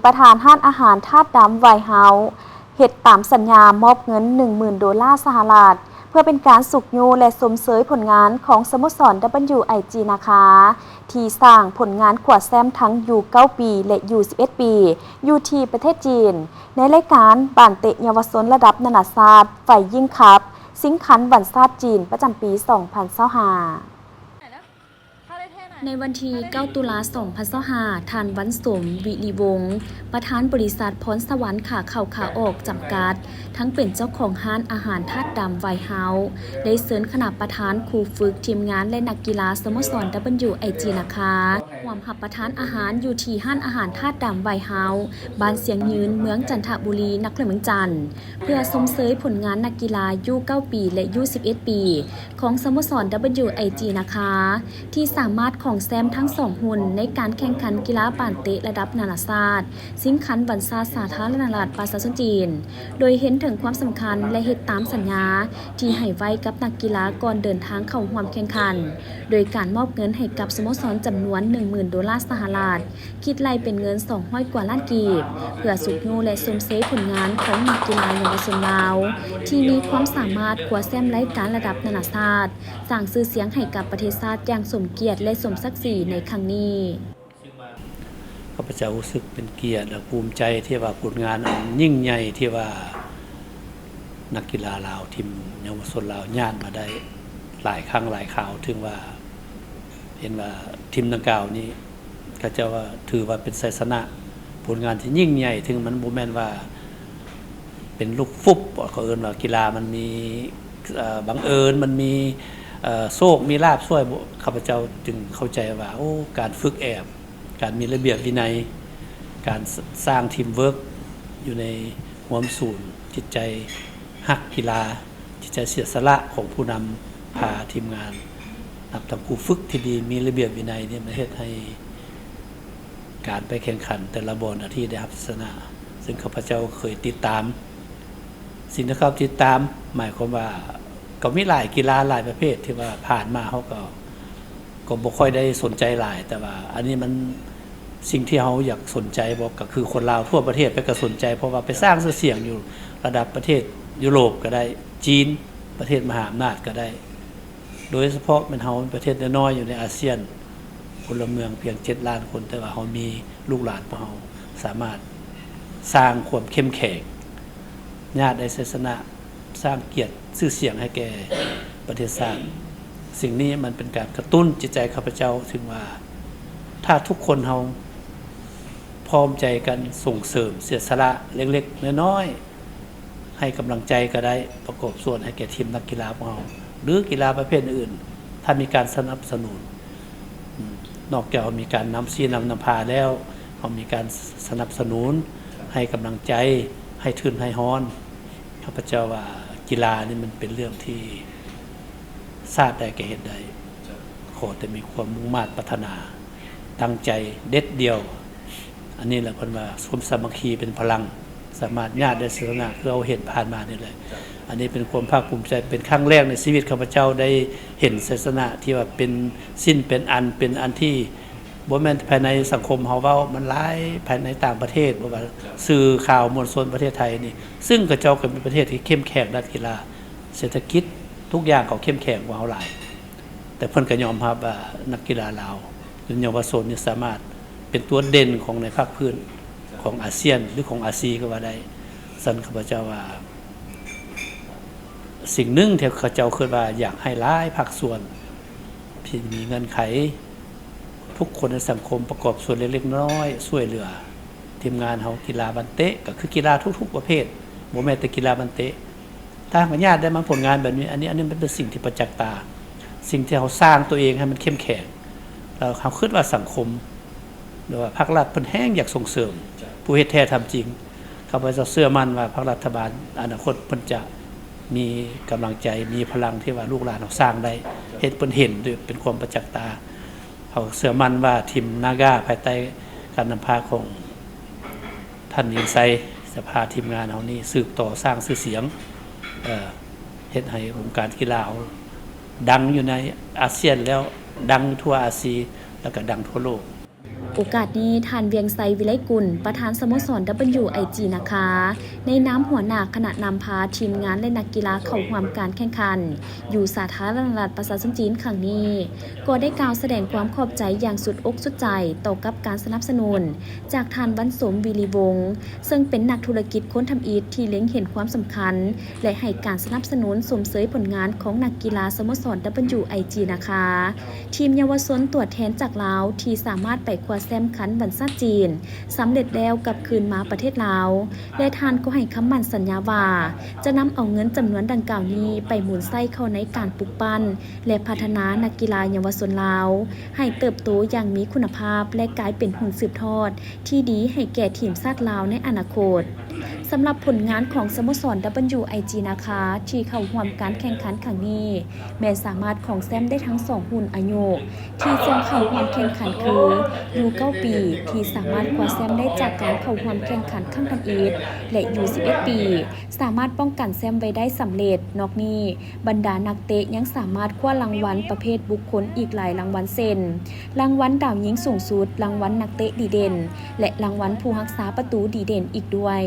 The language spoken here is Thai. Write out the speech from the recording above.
ประธานห้านอาหารธาตุดำไวท์เฮาส์เฮ็ดตามสัญญามอบเงิน 10,000 ดอลลาร์สหรัฐเพื่อเป็นการสุกยูและสมเสยผลงานของสโมสร WIG นะคะที่สร้างผลงานขวดแซมทั้ง U9 ปีและ U11 ปีอยู่ที่ประเทศจีนในรายการบ้านเตะเยาวชนระดับนานาชาติไฟยิ่งคัพสิงคันวันชาติจีนประจำปี 2025ในวันที่ 9 ตุลา 2025ท่านวันสมวิริวงศ์ประธานบริษัทพรสวรรค์ขาเข้าขาออกจำกัดทั้งเป็นเจ้าของห้านอาหารธาตุดำไวท์เฮาส์ได้เชิญคณะประธานครูฝึกทีมงานและนักกีฬาสโมสร WIG นะคะร่วมรับประทานอาหารอยู่ที่ห้านอาหารธาตุดำไวท์เฮาส์บ้านเสียงยืนเมืองจันทบุรีนครเมืองจันทร์เพื่อสมเสยผลงานนักกีฬา U9 ปีและ U11 ปีของสโมสร WIG นะคะที่สามารถของแซมทั้ง2หุ่นในการแข่งขันกีฬาป่านเตะระดับนานาชาติสิงคันวันชาติสาธารณรัฐประชาชนจีนโดยเห็นถึงความสำคัญและเฮ็ดตามสัญญาที่ให้ไว้กับนักกีฬาก่อนเดินทางเข้าร่วมแข่งขันโดยการมอบเงินให้กับสโมสรจำนวน 10,000 ดอลลาร์สหรัฐคิดไล่เป็นเงิน200กว่าล้านกีบเพื่อสุกยูและสมเสยผลงานของนักกีฬาเยาวชนลาวที่มีความสามารถคว้าแชมป์รายการระดับนานาชาติสร้างชื่อเสียงให้กับประเทศชาติอย่างสมเกียรติและสมศักดิ์ศรีในครั้งนี้ข้าพเจ้ารู้สึกเป็นเกียรติและภูมิใจที่ว่าผลงานอันยิ่งใหญ่ที่ว่านักกีฬาลาวทีมเยาวชนลาวญาติมาได้หลายครั้งหลายคราวถึงว่าเห็นว่าทีมดังกล่าวนี้ก็จะว่าถือว่าเป็นชัยชนะผลงานที่ยิ่งใหญ่ถึงมันบ่แม่นว่าเป็นลูกฟุบเขาเอิ้นว่ากีฬามันมีบังเอิญมันมีโชคมีลาภช่วยข้าพเจ้าจึงเข้าใจว่าโอ้การฝึกแอบการมีระเบียบวินัยการสร้างทีมเวิร์กอยู่ในหัวศูนย์จิตใจฮักกีฬาจิตใจเสียสละของผู้นำพาทีมงานนับทำผู้ฝึกที่ดีมีระเบียบวินัยเนี่ยมันเฮ็ดให้การไปแข่งขันแต่ละบอลที่ได้รับชนะซึ่งข้าพเจ้าเคยติดตามสิ่งที่เขาติดตามหมายความว่าก็มีหลายกีฬาหลายประเภทที่ว่าผ่านมาเขาก็บ่ค่อยได้สนใจหลายแต่ว่าอันนี้มันสิ่งที่เขาอยากสนใจบอกก็คือคนลาวทั่วประเทศไปก็สนใจเพราะว่าไปสร้างชื่อเสียงอยู่ระดับประเทศยุโรปก็ได้จีนประเทศมหาอำนาจก็ได้โดยเฉพาะมันเฮาประเทศน้อยอยู่ในอาเซียนพลเมืองเพียง7ล้านคนแต่ว่าเฮามีลูกหลานของเฮาสามารถสร้างความเข้มแข็งญาติได้ศาสนาสร้างเกียรติชื่อเสียงให้แก่ประเทศชาติสิ่งนี้มันเป็นการกระตุ้นจิตใจข้าพเจ้าถึงว่าถ้าทุกคนเฮาพร้อมใจกันส่งเสริมเสียสละเล็กๆน้อยๆให้กำลังใจก็ได้ประกอบส่วนให้แก่ทีมนักกีฬาของเราหรือกีฬาประเภทอื่นถ้ามีการสนับสนุนนอกจากมีการนำซีนำพาแล้วเขามีการสนับสนุนให้กำลังใจให้ทุนให้ฮ้อนข้าพเจ้าว่ากีฬานี่มันเป็นเรื่องที่ชาติใดก็เห็นได้ขอแต่มีความมุ่งมั่นพัฒนาตั้งใจเด็ดเดียวอันนี้แหละคนว่าความสามัคคีเป็นพลังสามารถญาติได้ศาสนาคือเราเห็นผ่านมานี่แหละอันนี้เป็นความภาคภูมิใจเป็นครั้งแรกในชีวิตข้าพเจ้าได้เห็นศาสนาที่ว่าเป็นสิ้นเป็นอันที่บ่แม่นภายในสังคมเฮาเว้ามันหลายภายในต่างประเทศบ่ว่าสื่อข่าวมวลชนประเทศไทยนี่ซึ่งกระเจ้าก็เป็นประเทศที่เข้มแข็งด้านกีฬาเศรษฐกิจทุกอย่างเขาเข้มแข็งกว่าเฮาหลายแต่เพิ่นก็ยอมรับว่านักกีฬาลาวหรือเยาวชนนี่สามารถเป็นตัวเด่นของในภาคพื้นของอาเซียนหรือของอาซีก็ว่าได้สั่นข้าพเจ้าว่าสิ่งหนึ่งที่ข้าพเจ้าคิดว่าอยากให้หลายภาคส่วนที่มีเงินไขทุกคนในสังคมประกอบส่วนเล็กๆน้อยๆช่วยเหลือทีมงานเฮากีฬาบันเตะก็คือกีฬาทุกๆประเภทบ่แม่นแต่กีฬาบันเตะถ้าญาติได้มาผลงานแบบนี้อันนี้มันเป็นสิ่งที่ประจักษ์ตาสิ่งที่เฮาสร้างตัวเองให้มันเข้มแข็งแล้วเขาคิดว่าสังคมหรือว่าภาครัฐเพิ่นแฮงอยากส่งเสริมผู้เฮ็ดแท้ทำจริงข้าพเจ้าเชื่อมั่นว่าภาครัฐบาลอนาคตเพิ่นจะมีกำลังใจมีพลังที่ว่าลูกหลานเฮาสร้างได้เฮ็ดเพิ่นเห็นด้วยเป็นความประจักษ์ตาเขาเชื่อมั่นว่าทีมนากาภายใต้การนำพาของท่านยินไซสภาทีมงานเฮานี้สืบต่อสร้างชื่อเสียงเฮ็ดให้วงการกีฬาดังอยู่ในอาเซียนแล้วดังทั่วอาซีแล้วก็ดังทั่วโลก โอกาสนี้ท่านเวียงไซวิไลกุลประธานสโมสร WIG นะคะ ในน้ำหัวหน้าคณะนำพาทีมงานและนักกีฬาเข้าร่วมการแข่งขัน อยู่สาธารณรัฐประชาชนจีนครั้งนี้ ก็ได้กล่าวแสดงความขอบใจอย่างสุดอกสุดใจต่อกับการสนับสนุน จากท่านวันสมวิริวงศ์ซึ่งเป็นนักธุรกิจคนทำอีทที่เล็งเห็นความสำคัญ และให้การสนับสนุนสมเสยผลงานของนักกีฬาสโมสร WIG นะคะ ทีมเยาวชนตัวแทนจากลาวที่สามารถไปคว้าแชมป์ขันวันชาติจีนสำเร็จแล้วกลับคืนมาประเทศลาวและท่านก็ให้คำมั่นสัญญาว่าจะนำเอาเงินจำนวนดังกล่าวนี้ไปหมุนไส้เข้าในการปลูกปั้นและพัฒนานักกีฬาเยาวชนลาวให้เติบโตอย่างมีคุณภาพและกลายเป็นหุ่นสืบทอดที่ดีให้แก่ทีมชาติลาวในอนาคตสำหรับผลงานของสโมสร WIG นะคะที่เข้าร่วมการแข่งขันครั้งนี้แม้สามารถของแซมได้ทั้ง2หุ่นอายุที่ส่งเข้าร่วมแข่งขันคือยู9ปีที่สามารถคว้าแชมป์ได้จากการเข้าร่วมแข่งขันข้างทำอีทและยู11ปีสามารถป้องกันแชมป์ไว้ได้สำเร็จนอกนี้บรรดานักเตะยังสามารถคว้ารางวัลประเภทบุคคลอีกหลายรางวัลเช่นรางวัลดาวยิงสูงสุดรางวัลนักเตะดีเด่นและรางวัลผู้รักษาประตูดีเด่นอีกด้วย